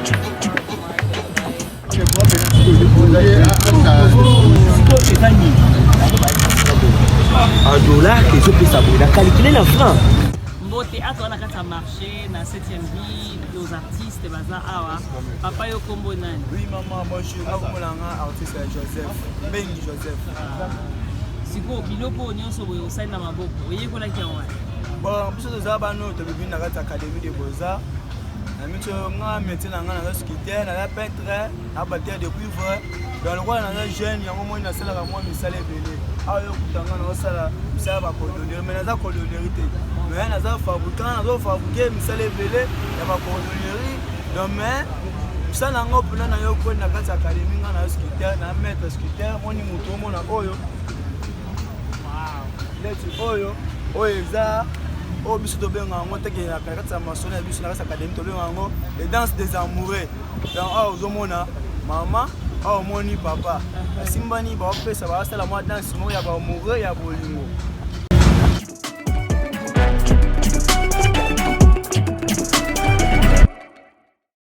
Un dollar, et je peux savoir la qualité de franc. Bon théâtre on a qu'à marcher dans 7e vie aux artistes baza awa papa yo kombo nani. Oui maman, moi je suis artiste Joseph Bengi Joseph. Siko biloko nyonso boyo osali na maboko oyekola ki awa. Bon biso toza bano tobebi na kati académie de beaux-arts. Na mito nga métier na nga na sculpteur na peintre na batteur de cuivre. Dans le roi na jeune yango moi na sala ka moi misala ebele. Ayo kutanga na sala misala ba cordonnerie mais na cordonnerie te. Mais na za fabriquer misala ebele ya ba cordonnerie. Donc mais misala ngo pona na yo ko na kati académie nga na sculpteur na maître sculpteur moni muto mona oyo. Wow. Let's oyo eza oh biso to benga ngo teke ya kati ya masona biso na kati académie to benga ngo les danses des amoureux. Donc ah ozomona mama oh moni papa asimbani ba opesa ba sala moi danse mo ya ba amoureux ya bolingo